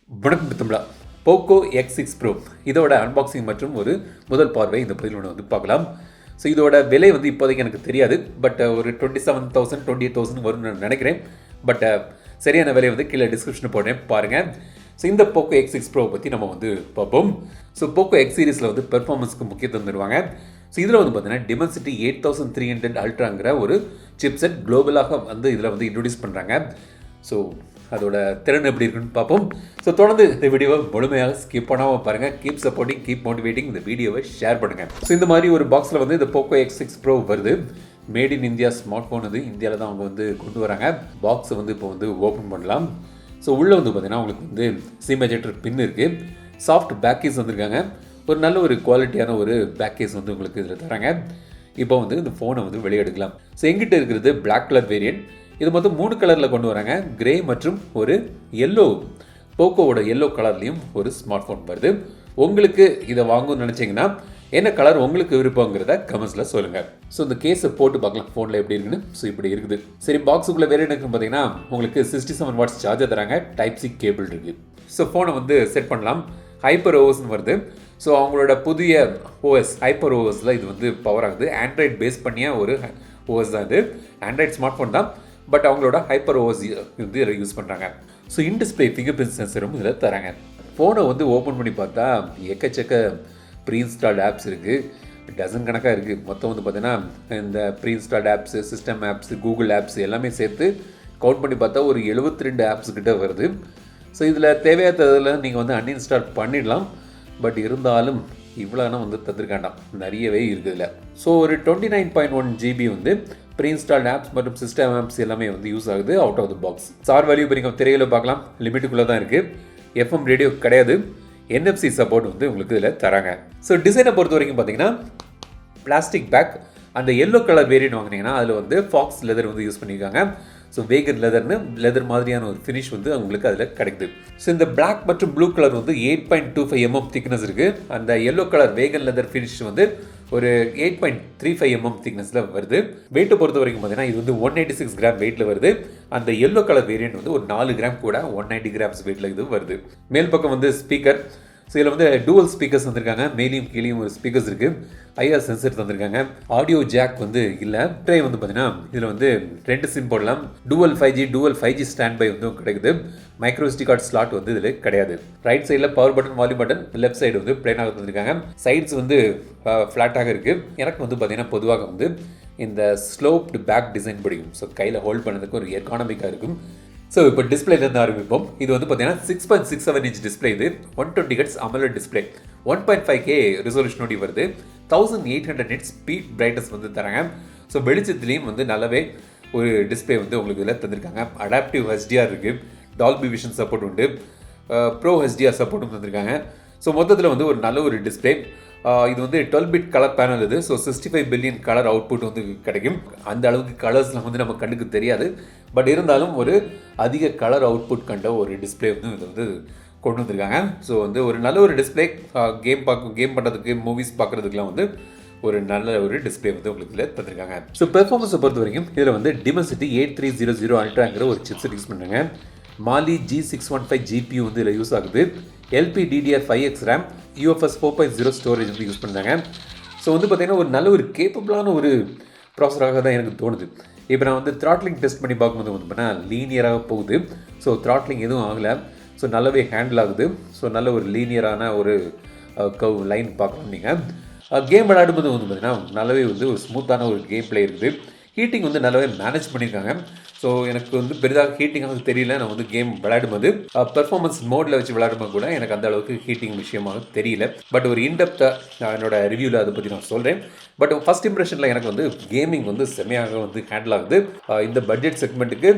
வணக்கம் தமிழா. Poco X6 Pro இதோட unboxing மற்றும் ஒரு முதல் பார்வை இந்த பதிவில் வந்து பார்க்கலாம். ஸோ இதோட விலை வந்து இப்போதைக்கு எனக்கு தெரியாது. பட் ஒரு 27,000 28,000 வரும்னு நான் நினைக்கிறேன். பட் சரியான விலை வந்து கீழே டிஸ்கிரிப்ஷனில் போடுறேன் பாருங்கள். ஸோ இந்த Poco X6 Pro பற்றி நம்ம வந்து பார்ப்போம். ஸோ Poco X சீரிஸில் வந்து பெர்ஃபார்மன்ஸ்க்கு முக்கியத்துவம் தருவாங்க. ஸோ இதில் வந்து பார்த்தீங்கன்னா Dimensity 8300 அல்ட்ராங்கிற ஒரு சிப்செட் குளோபலாக வந்து இதில் வந்து இன்ட்ரடியூஸ் பண்ணுறாங்க. ஸோ அதோட திறன் எப்படி இருக்குன்னு பார்ப்போம். ஸோ தொடர்ந்து இந்த வீடியோவை முழுமையாக ஸ்கிப் பண்ணாமல் பாருங்கள். Keep supporting, keep motivating. இந்த வீடியோவை ஷேர் பண்ணுங்கள். ஸோ இந்த மாதிரி ஒரு பாக்ஸில் வந்து இந்த Poco X6 Pro வருது. Made in India smart phone இது இந்தியாவில் தான் அவங்க வந்து கொண்டு வராங்க. பாக்ஸை வந்து இப்போ வந்து ஓப்பன் பண்ணலாம். ஸோ உள்ளே வந்து பார்த்தீங்கன்னா உங்களுக்கு வந்து சிம் எஜெக்டர் பின் இருக்குது. சாஃப்ட் பேக் கேஸ் வந்திருக்காங்க. ஒரு நல்ல ஒரு குவாலிட்டியான ஒரு பேக் கேஸ் வந்து உங்களுக்கு இதில் தராங்க. இப்போ வந்து இந்த ஃபோனை வந்து வெளியே எடுக்கலாம். ஸோ எங்கிட்ட இருக்கிறது பிளாக் கலர் வேரியன்ட். இது மொத்தம் 3 கலரில் கொண்டு வராங்க. கிரே மற்றும் ஒரு எல்லோ, போக்கோவோட எல்லோ கலர்லேயும் ஒரு ஸ்மார்ட் ஃபோன் வருது. உங்களுக்கு இதை வாங்கணும்னு நினச்சிங்கன்னா என்ன கலர் உங்களுக்கு விருப்பங்கிறத கமெண்ட்ஸில் சொல்லுங்கள். ஸோ இந்த கேஸை போட்டு பார்க்கலாம் ஃபோனில் எப்படி இருக்குன்னு. ஸோ இப்படி இருக்குது. சரி, பாக்ஸுக்குள்ளே வேறு என்ன இருக்குன்னு பார்த்தீங்கன்னா உங்களுக்கு 67 வாட்ஸ் சார்ஜர் தராங்க. டைப் சி கேபிள் இருக்குது. ஸோ ஃபோனை வந்து செட் பண்ணலாம். ஹைப்பர் ஓஎஸ்ன்னு வருது. ஸோ அவங்களோட புதிய ஓஎஸ் ஹைப்பர் ஓஎஸில் இது வந்து பவர் ஆகுது. ஆண்ட்ராய்ட் பேஸ் பண்ணிய ஒரு ஓஎஸ் தான் இது. ஆண்ட்ராய்ட் ஸ்மார்ட் ஃபோன் தான், பட் அவங்களோட ஹைப்பர் ஓஎஸ் வந்து இதில் யூஸ் பண்ணுறாங்க. So in display fingerprint சென்சரும் இதில் தராங்க. ஃபோனை வந்து ஓப்பன் பண்ணி பார்த்தா எக்கச்சக்க ப்ரீ இன்ஸ்டால்ட் ஆப்ஸ் இருக்குது. டசன் கணக்காக இருக்குது. மொத்தம் வந்து பார்த்தீங்கன்னா இந்த preinstalled apps, system apps, Google apps எல்லாமே சேர்த்து கவுண்ட் பண்ணி பார்த்தா ஒரு 72 ஆப்ஸ் கிட்ட வருது. ஸோ இதில் தேவையானதில் நீங்கள் வந்து அன்இன்ஸ்டால் பண்ணிடலாம். பட் இருந்தாலும் இவ்வளோனா வந்து தந்துருக்காண்டாம், நிறையவே இருக்குது இல்லை. ஸோ ஒரு 29.1 GB வந்து ப்ரீ இன்ஸ்டால்ட் ஆப்ஸ் மற்றும் சிஸ்டம் ஆப்ஸ் எல்லாமே வந்து யூஸ் ஆகுது out of the box. SAR value இப்போ நீங்கள் திரையில் பார்க்கலாம், லிமிட்டுக்குள்ளே தான் இருக்குது. எஃப்எம் ரேடியோ கிடையாது. NFC சப்போர்ட் வந்து உங்களுக்கு இதில் தராங்க. ஸோ டிசைனை பொறுத்த வரைக்கும் பார்த்தீங்கன்னா பிளாஸ்டிக் பேக். அந்த எல்லோ கலர் வேரியன்ட் வாங்கினீங்கன்னா அதில் வந்து ஃபாக்ஸ் லெதர் வந்து யூஸ் பண்ணியிருக்காங்க. ஸோ வேகன் லெதர்னு லெதர் மாதிரியான ஒரு ஃபினிஷ் வந்து உங்களுக்கு அதில் கிடைக்குது. ஸோ இந்த பிளாக் மற்றும் ப்ளூ கலர் வந்து 8.25 mm திக்னஸ் இருக்குது. அந்த எல்லோ கலர் வேகன் லெதர் ஃபினிஷ் வந்து ஒரு 8.35 mm திக்னஸில் வருது. வெயிட்டை பொறுத்த வரைக்கும் பார்த்தீங்கன்னா இது வந்து 186 கிராம் வெயிட்டில் வருது. அந்த எல்லோ கலர் வேரியன்ட் வந்து ஒரு 4 கிராம் கூட 190 கிராம்ஸ் வெயிட்டில் இது வருது. மேல் பக்கம் வந்து ஸ்பீக்கர். ஸோ இதில் வந்து டூவல் ஸ்பீக்கர்ஸ் வந்திருக்காங்க. மேலேயும் கீழேயும் ஒரு ஸ்பீக்கர்ஸ் இருக்குது. ஐஆர் சென்சர் தந்திருக்காங்க. ஆடியோ ஜாக் வந்து இல்லை. ட்ரை வந்து பார்த்தீங்கன்னா இதில் வந்து 2 சிம் போடலாம். டூவல் 5G ஸ்டாண்ட் பை வந்து கிடைக்குது. மைக்ரோ SD கார்டு ஸ்லாட் வந்து இதில் கிடையாது. ரைட் சைடில் power button, volume button, left side வந்து பிளைனாக தந்திருக்காங்க. சைட்ஸ் வந்து ஃப்ளாட்டாக இருக்குது. எனக்கு வந்து பார்த்தீங்கன்னா பொதுவாக வந்து இந்த ஸ்லோப்டு பேக் டிசைன் பிடிக்கும். ஸோ கையில் ஹோல்ட் பண்ணதுக்கு ஒரு எக்கானமிக்காக இருக்கும். ஸோ இப்போ டிஸ்பிளேலேருந்து ஆரம்பிப்போம். இது வந்து பார்த்தீங்கன்னா 6.67 inch டிஸ்பிளே. இது 120 Hz AMOLED டிஸ்பிளே. 1.5K ரெசல்யூஷனோடி வருது. 1800 nits ஸ்பீட் பிரைட்னஸ் வந்து தராங்க. ஸோ வெளிச்சத்துலேயும் வந்து நல்லாவே ஒரு டிஸ்பிளே வந்து உங்களுக்கு இதில் தந்திருக்காங்க. அடாப்டிவ் HDR இருக்குது. டால்பி விஷன் சப்போர்ட் உண்டு. ப்ரோ HDR சப்போர்ட்டும் தந்திருக்காங்க. ஸோ மொத்தத்தில் வந்து ஒரு நல்ல ஒரு டிஸ்பிளே. இது வந்து 12-bit கலர் பேனல் இது. ஸோ 65 பில்லியன் கலர் அவுட்புட் வந்து கிடைக்கும். அந்த அளவுக்கு கலர்ஸ்லாம் வந்து நம்ம கண்ணுக்கு தெரியாது. பட் இருந்தாலும் ஒரு அதிக கலர் அவுட்புட் கண்ட ஒரு டிஸ்பிளே வந்து இது வந்து கொண்டு வந்திருக்காங்க. ஸோ வந்து ஒரு நல்ல ஒரு டிஸ்பிளே. கேம் பண்ணுறதுக்கு, மூவிஸ் பார்க்குறதுக்குலாம் வந்து ஒரு நல்ல ஒரு டிஸ்பிளே வந்து உங்களுக்கு இதில் தந்திருக்காங்க. ஸோ பெர்ஃபார்மன்ஸை பொறுத்த வரைக்கும் இதில் வந்து Dimensity 8300 அல்ட்ராங்கிற ஒரு சிப்செட் யூஸ் பண்ணுறாங்க. Mali G615 GPU வந்து இதில் யூஸ் ஆகுது. LPDDR5X RAM, UFS 4.0 ஸ்டோரேஜ் வந்து யூஸ் பண்ணுறாங்க. ஸோ வந்து பார்த்திங்கன்னா ஒரு நல்ல ஒரு கேப்பபிளான ஒரு ப்ராசராக தான் எனக்கு தோணுது. இப்போ நான் வந்து த்ராட்லிங் டெஸ்ட் பண்ணி பார்க்கும்போது வந்து பார்த்தீங்கன்னா லீனியராக போகுது. ஸோ த்ராட்லிங் எதுவும் ஆகலை. ஸோ நல்லாவே ஹேண்டில் ஆகுது. ஸோ நல்ல ஒரு லீனியரான ஒரு கவ் லைன் பார்க்கலாம். நீங்கள் கேம் விளையாடும்போது வந்து பார்த்திங்கன்னா நல்லாவே வந்து ஒரு ஸ்மூத்தான ஒரு கேம் பிளே இருக்குது. ஹீட்டிங் வந்து நல்லாவே மேனேஜ் பண்ணியிருக்காங்க. ஸோ எனக்கு வந்து பெரிதாக ஹீட்டிங்காக தெரியல. நான் வந்து கேம் விளையாடும்போது பெர்ஃபார்மன்ஸ் மோடில் வச்சு விளையாடும்போது கூட எனக்கு அந்த அளவுக்கு ஹீட்டிங் விஷயமாக தெரியல. பட் ஒரு இன்டெப்த்தாக என்னோட ரிவ்யூவில் அதை பற்றி நான் சொல்கிறேன். பட் ஃபஸ்ட் இம்ப்ரெஷனில் எனக்கு வந்து கேமிங் வந்து செம்மையாக வந்து ஹேண்டில் ஆகுது. இந்த பட்ஜெட் செக்மெண்ட்டுக்கு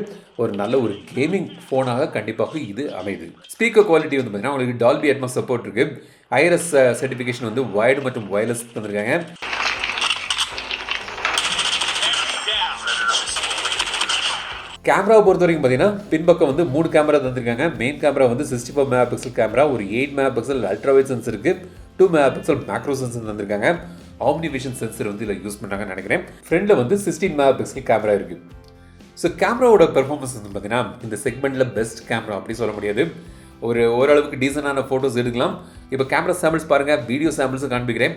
ஒரு நல்ல ஒரு கேமிங் ஃபோனாக கண்டிப்பாக இது அமையுது. ஸ்பீக்கர் குவாலிட்டி வந்து பார்த்தீங்கன்னா உங்களுக்கு டால்பி அட்மாஸ் சப்போர்ட் இருக்குது. ஐஆர்எஸ் சர்டிஃபிகேஷன் வந்து வயர்டு மற்றும் வயர்லெஸ் தந்திருக்காங்க. கேமராவை பொறுத்த வரைக்கும் பார்த்தீங்கன்னா பின்பக்கம் வந்து 3 கேமரா தந்திருக்காங்க. மெயின் கேமரா வந்து 64 MP கேமரா, ஒரு 8 MP அல்ட்ராவைட் சென்சர் இருக்குது. 2 MP மேக்ரோ சென்சர் தந்திருக்காங்க. ஆம்னி விஷன் சென்சர் வந்து இதில் யூஸ் பண்ணுறாங்கன்னு நினைக்கிறேன். ஃப்ரண்டில் வந்து 16 MP கேமரா இருக்குது. ஸோ கேமராவோட பெர்ஃபார்மன்ஸ் வந்து பார்த்தீங்கன்னா இந்த செக்மெண்ட்டில் பெஸ்ட் கேமரா அப்படி சொல்ல முடியாது. ஓரளவுக்கு டீசெண்டான ஃபோட்டோஸ் எடுக்கலாம். இப்போ கேமரா சாம்பிள்ஸ் பாருங்கள், வீடியோ சாம்பிள்ஸும் காண்பிக்கிறேன்,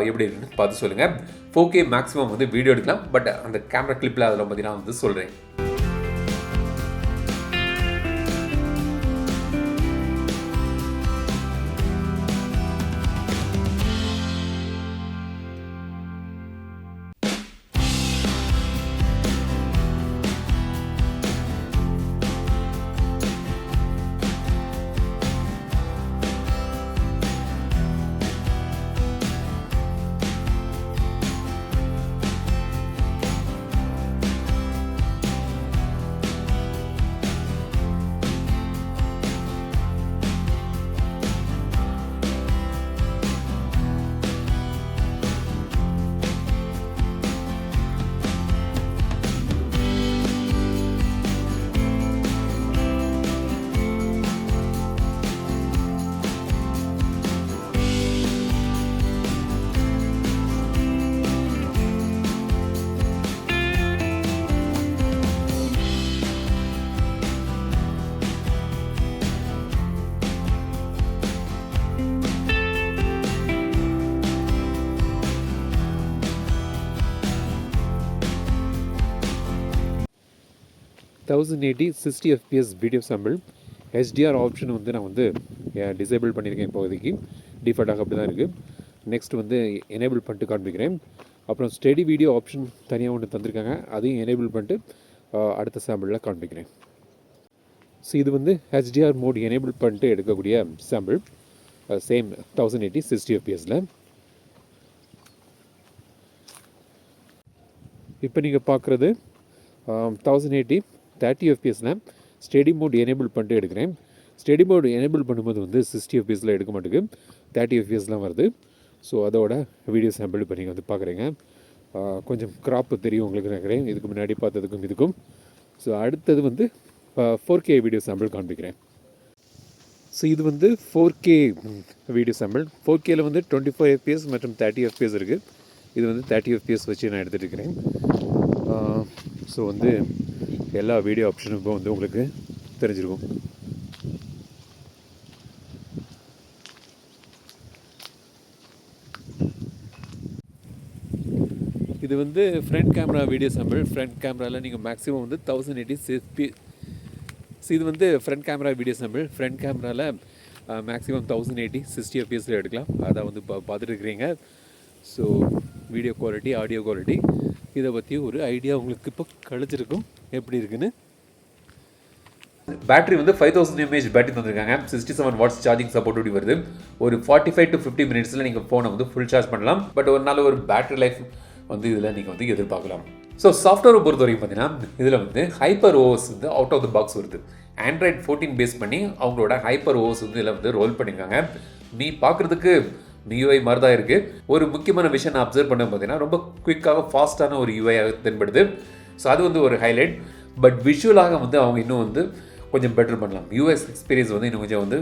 எப்படி இருக்குன்னு பார்த்து சொல்லுங்கள். 4K மேக்ஸிமம் வந்து வீடியோ எடுக்கலாம், பட் அந்த கேமரா கிளிப்பில் அதில் பற்றி நான் வந்து சொல்கிறேன். $1080 60 FPS video sample. HDR option வந்து நான் வந்து டிசேபிள் பண்ணியிருக்கேன் இப்போதைக்கு. டிஃபால்ட்டாக அப்படி தான் இருக்குது. நெக்ஸ்ட் வந்து எனேபிள் பண்ணிட்டு காண்பிக்கிறேன். அப்புறம் ஸ்டெடி வீடியோ ஆப்ஷன் தனியாக ஒன்று தந்திருக்காங்க, அதையும் எனேபிள் பண்ணிட்டு அடுத்த சாம்பிளில் காண்பிக்கிறேன். ஸோ இது வந்து ஹெச்டிஆர் மோட் எனேபிள் பண்ணிட்டு எடுக்கக்கூடிய சாம்பிள். சேம் 1080 60 FPSல. இப்போ நீங்கள் பார்க்குறது 1080 30 FPSல ஸ்டெடி மோட் எனேபிள் பண்ணிட்டு எடுக்கிறேன். ஸ்டெடி மோட் எனேபிள் பண்ணும்போது வந்து 60 FPSல எடுக்க மாட்டேங்குது, 30 FPSலாம் வருது. ஸோ அதோட வீடியோ சாம்பிள் இப்போ நீங்கள் வந்து பார்க்குறீங்க. கொஞ்சம் க்ராப்பு தெரியும் உங்களுக்கு நினைக்கிறேன், இதுக்கு முன்னாடி பார்த்ததுக்கும் இதுக்கும். ஸோ அடுத்தது வந்து 4K வீடியோ சாம்பிள் காண்பிக்கிறேன். ஸோ இது வந்து 4K வீடியோ சாம்பிள். 4Kல வந்து 24 FPS மற்றும் 30 FPS இருக்குது. இது வந்து 30 FPS வச்சு நான் எடுத்துகிட்டு இருக்கிறேன். ஸோ வந்து எல்லா வீடியோ ஆப்ஷனும் இப்போ வந்து உங்களுக்கு தெரிஞ்சிருக்கும். இது வந்து front camera video sample. Front கேமராவில் நீங்கள் மேக்ஸிமம் வந்து 1080 FPS. ஸோ இது வந்து front camera video sample. Front கேமராவில் மேக்ஸிமம் 1080 60 FPSல எடுக்கலாம். அதான் வந்து பார்த்துட்டு இருக்கிறீங்க. So video quality, audio quality, இதை பற்றி ஒரு ஐடியா உங்களுக்கு இப்போ கழிச்சிருக்கும் எப்படி இருக்குன்னு. பேட்டரி வந்து 5000 mAh பேட்டரி தந்திருக்காங்க. 67 வாட்ஸ் சார்ஜிங் சப்போர்ட் வருது. ஒரு 45 to 50 மினிட்ஸில் நீங்கள் ஃபோனை வந்து ஃபுல் சார்ஜ் பண்ணலாம். பட் ஒரு நாள் ஒரு பேட்டரி லைஃப் வந்து இதில் நீங்கள் வந்து எதிர்பார்க்கலாம். ஸோ சாஃப்ட்வேரை பொறுத்த வரைக்கும் பார்த்தீங்கன்னா இதில் வந்து ஹைப்பர் ஓஎஸ் வந்து அவுட் ஆஃப் த பாக்ஸ் வருது. ஆண்ட்ராய்ட் 14 பேஸ் பண்ணி அவங்களோட ஹைப்பர் ஓஎஸ் வந்து இதில் வந்து ரோல் பண்ணியிருக்காங்க. நீ பார்க்குறதுக்கு MIUI மாதிரி தான் இருக்குது. ஒரு முக்கியமான விஷயம் நான் அப்சர்வ் பண்ண பார்த்தீங்கன்னா ரொம்ப குயிக்காக ஃபாஸ்ட்டான ஒரு யூஐயாக தென்படுது. ஸோ அது வந்து ஒரு ஹைலைட். பட் விஷுவலாக வந்து அவங்க இன்னும் வந்து கொஞ்சம் பெட்டர் பண்ணலாம். யூஎஸ் எக்ஸ்பீரியன்ஸ் வந்து இன்னும் கொஞ்சம் வந்து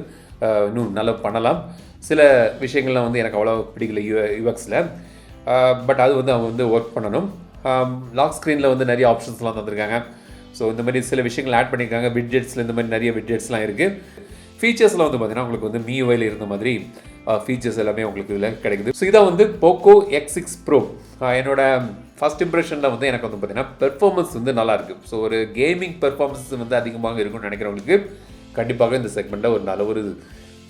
இன்னும் நல்லா பண்ணலாம். சில விஷயங்கள்லாம் வந்து எனக்கு அவ்வளோ பிடிக்கல யூஎக்ஸில். பட் அது வந்து அவங்க வந்து ஒர்க் பண்ணணும். லாக் ஸ்க்ரீனில் வந்து நிறைய ஆப்ஷன்ஸ்லாம் தந்திருக்காங்க. ஸோ இந்த மாதிரி சில விஷயங்கள் ஆட் பண்ணியிருக்காங்க. விட்ஜெட்ஸில் இந்த மாதிரி நிறைய விட்ஜெட்ஸ்லாம் இருக்குது. ஃபீச்சர்ஸில் வந்து பார்த்தீங்கன்னா உங்களுக்கு வந்து MIUIயில் இருந்த மாதிரி ஃபீச்சர்ஸ் எல்லாமே உங்களுக்கு இதில் கிடைக்குது. ஸோ இதான் வந்து Poco X6 Pro. என்னோட ஃபஸ்ட் இம்ப்ரெஷனில் வந்து எனக்கு வந்து பார்த்தீங்கன்னா பெர்ஃபார்மன்ஸ் வந்து நல்லாயிருக்கு. ஸோ ஒரு கேமிங் பெர்ஃபார்மன்ஸ் வந்து அதிகமாக இருக்கும்னு நினைக்கிறவங்களுக்கு கண்டிப்பாக இந்த செக்மெண்ட்டில் ஒரு நல்ல ஒரு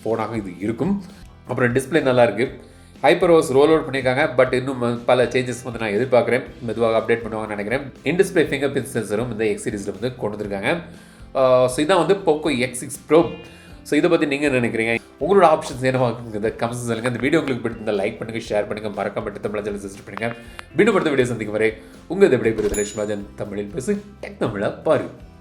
ஃபோனாக இது இருக்கும். அப்புறம் டிஸ்பிளே நல்லாயிருக்கு. ஹைப்பர் ஓஎஸ் ரோல் அவுட் பண்ணியிருக்காங்க. பட் இன்னும் பல சேஞ்சஸ் வந்து நான் எதிர்பார்க்குறேன். மெதுவாக அப்டேட் பண்ணுவாங்கன்னு நினைக்கிறேன். இன்டிஸ்பிளே ஃபிங்கர் பிரிண்ட் சென்சரும் இந்த X சீரிஸில் வந்து கொண்டு வந்திருக்காங்க. ஸோ இதான் வந்து Poco X6 Pro. ஸோ இதை பற்றி நீங்கள் நினைக்கிறீங்க? உங்களோட ஆப்ஷன்ஸ் என்னவாங்க கமெண்ட்ஸ் சொல்லுங்கள். இந்த வீடியோ உங்களுக்கு பிடிச்சிருந்தால் லைக் பண்ணுங்கள், ஷேர் பண்ணுங்கள், மறக்காம தமிழ் சேனல் சப்ஸ்கிரைப் பண்ணுங்கள். மீண்டும் அடுத்த வீடியோ சந்திக்கும் வரை உங்கள் விடைபெறுவது லட்சுமி தமிழில் பேசு டெக் தமிழா பாரு.